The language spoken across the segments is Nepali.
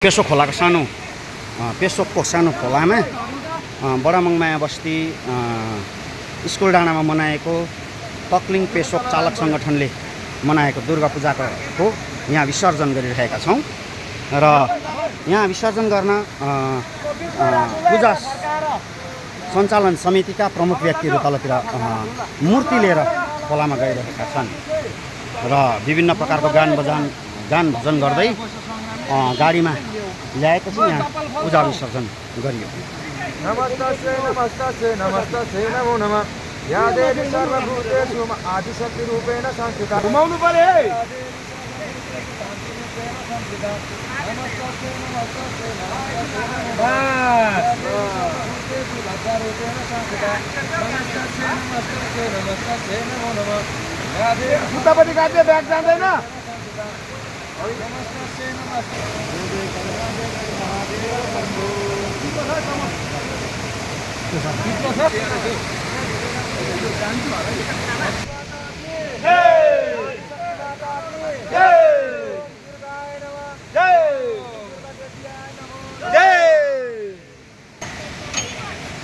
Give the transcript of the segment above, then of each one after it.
पेसोक खोलाको पेसोकको सानो खोलामा बडा मङमाया बस्ती स्कुल डाँडामा मनाएको तक्लिङ पेसोक चालक सङ्गठनले मनाएको दुर्गा पूजाको यहाँ विसर्जन गरिरहेका छौँ र यहाँ विसर्जन गर्न पूजा सञ्चालन समितिका प्रमुख व्यक्तिहरू तलतिर मूर्ति लिएर खोलामा गइरहेका छन् र विभिन्न प्रकारको गान भजन गर्दै गाडीमा ल्याएपछि यहाँ पूजा विसर्जन गरियो। नमस्ते नमो नमः या देवी सर्वभूतेषु आदिशक्ति रूपेण संस्थिता घुमाउनु पर्यो उतापट्टि काट्यो ब्याग जाँदैन।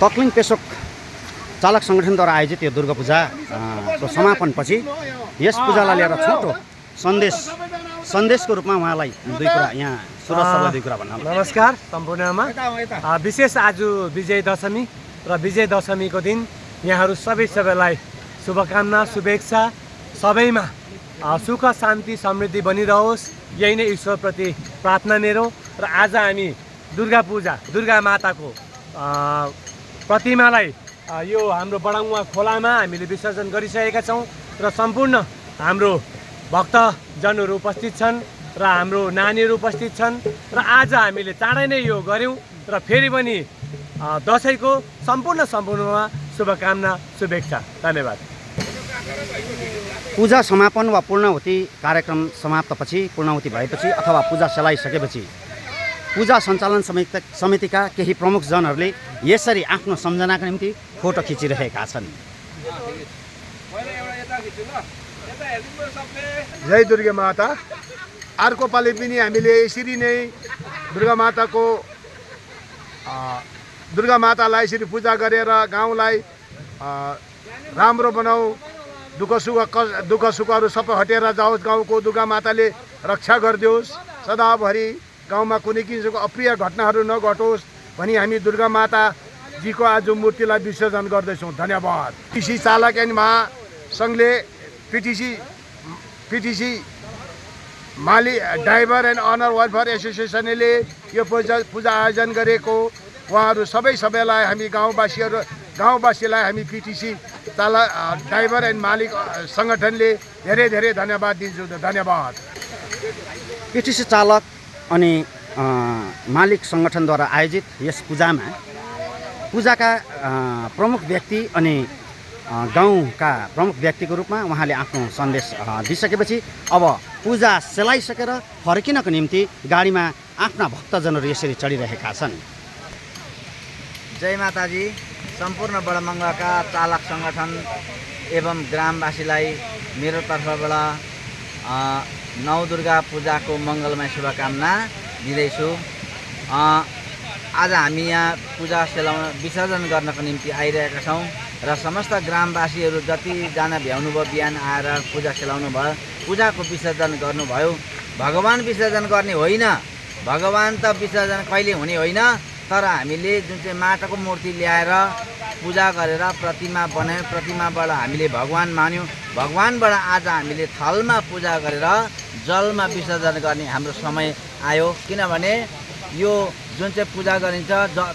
तक्लिङ पेसोक चालक सङ्गठनद्वारा आयोजित यो दुर्गा पूजाको समापनपछि यस पूजालाई लिएर छोटो सन्देशको रूपमा उहाँलाई दुई कुरा यहाँ सुरज दुई कुरा भन्नु। नमस्कार सम्पूर्णमा विशेष आज विजय दशमी र विजय दशमीको दिन यहाँहरू सबैलाई शुभकामना शुभेच्छा सबैमा सुख शान्ति समृद्धि बनिरहोस् यही नै ईश्वरप्रति प्रार्थना मेरो। र आज हामी दुर्गा माताको प्रतिमालाई यो हाम्रो बडाङ्वा खोलामा हामीले विसर्जन गरिसकेका छौँ र सम्पूर्ण हाम्रो भक्तजनहरू उपस्थित छन् र हाम्रो नानीहरू उपस्थित छन् र आज हामीले चाँडै नै यो गऱ्यौँ र फेरि पनि दसैँको सम्पूर्णमा शुभकामना शुभेच्छा। धन्यवाद। पूजा समापन वा पूर्णाहुति कार्यक्रम समाप्तपछि पूर्णाहुति भएपछि अथवा पूजा सेलाइसकेपछि पूजा सञ्चालन समितिका केही प्रमुख जनहरूले यसरी आफ्नो सम्झनाका निम्ति फोटो खिचिरहेका छन्। जय दुर्गा माता। अर्को पालि पनि हामीले यसरी नै दुर्गा मातालाई यसरी पूजा गरेर गाउँलाई राम्रो बनाऊ, दुःख सुखहरू सबै हटेर जाओस्, गाउँको दुर्गा माताले रक्षा गरिदियोस्, सदाभरि गाउँमा कुनै किसिमको अप्रिय घटनाहरू नघटोस् भनी हामी दुर्गा माताजीको आज मूर्तिलाई विसर्जन गर्दैछौँ। धन्यवाद। पिटिसी चालक एन्ड महासङ्घले पिटिसी माली ड्राइभर एन्ड अनर वेलफेयर एसोसिएसनले यो पूजा आयोजन गरेको उहाँहरू सबैलाई हामी गाउँवासीलाई हामी पिटिसी चालक ड्राइभर एन्ड मालिक सङ्गठनले धेरै धन्यवाद दिन्छु। धन्यवाद। पिटिसी चालक अनि मालिक सङ्गठनद्वारा आयोजित यस पूजाका प्रमुख व्यक्ति अनि गाउँका प्रमुख व्यक्तिको रूपमा उहाँले आफ्नो सन्देश दिइसकेपछि अब पूजा सेलाइसकेर फर्किनको निम्ति गाडीमा आफ्ना भक्तजनहरू यसरी चढिरहेका छन्। जय माताजी। सम्पूर्ण बडामङ्गाका चालक सङ्गठन एवं ग्रामवासीलाई मेरो तर्फबाट नवदुर्गा पूजाको मङ्गलमय शुभकामना दिँदैछु। आज हामी यहाँ पूजा विसर्जन गर्नको निम्ति आइरहेका छौँ र समस्त ग्रामवासीहरू जतिजना भ्याउनुभयो बिहान आएर पूजा सेलाउनु भयो, पूजाको विसर्जन गर्नुभयो। भगवान विसर्जन गर्ने होइन, भगवान त विसर्जन कहिले हुने होइन, तर हामीले जुन चाहिँ माटाको मूर्ति ल्याएर पूजा गरेर प्रतिमा बनायौँ, प्रतिमाबाट हामीले भगवान मान्यौँ, भगवानबाट आज हामीले थलमा पूजा गरेर जलमा विसर्जन गर्ने हाम्रो समय आयो। किनभने यो जुन चाहिँ पूजा गरिन्छ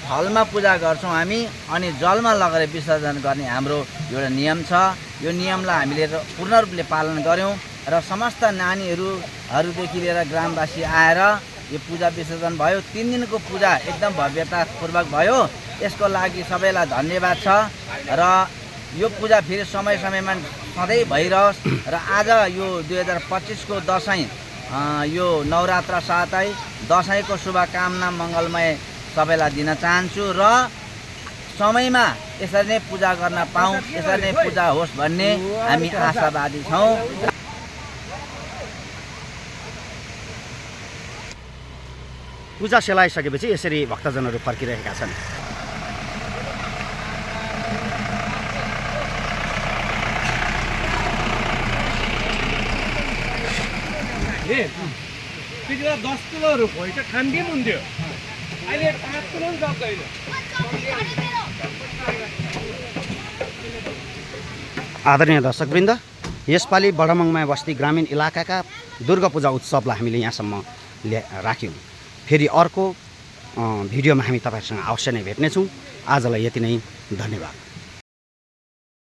थलमा पूजा गर्छौँ हामी अनि जलमा लगेर विसर्जन गर्ने हाम्रो एउटा नियम छ। यो नियमलाई हामीले पूर्ण रूपले पालन गऱ्यौँ र समस्त नानीहरूदेखि लिएर ग्रामवासी आएर यो पूजा विसर्जन भयो। 3 दिनको पूजा एकदम भव्यतापूर्वक भयो। यसको लागि सबैलाई धन्यवाद छ र यो पूजा फेरि समयमा सधैँ भइरहोस्। र आज यो 2025 को दसैँ यो नवरात्र साथै दसैँको शुभकामना मङ्गलमय सबैलाई दिन चाहन्छु र समयमा यसरी नै पूजा गर्न पाऊँ, यसरी नै पूजा होस् भन्ने हामी आशावादी छौँ। पूजा सेलाइसकेपछि यसरी भक्तजनहरू फर्किरहेका छन्। त्यति बेला 10 किलोहरू भइसक्यो खान्डी पनि हुन्थ्यो अहिले 5 किलो पनि सक्दैन। आदरणीय दर्शकवृन्द, यसपालि बडमङमाया बस्ती ग्रामीण इलाकाका दुर्गा पूजा उत्सवलाई हामीले यहाँसम्म राख्यौँ। फेरि अर्को भिडियोमा हामी तपाईँहरूसँग अवश्य नै भेट्नेछौँ। आजलाई यति नै, धन्यवाद।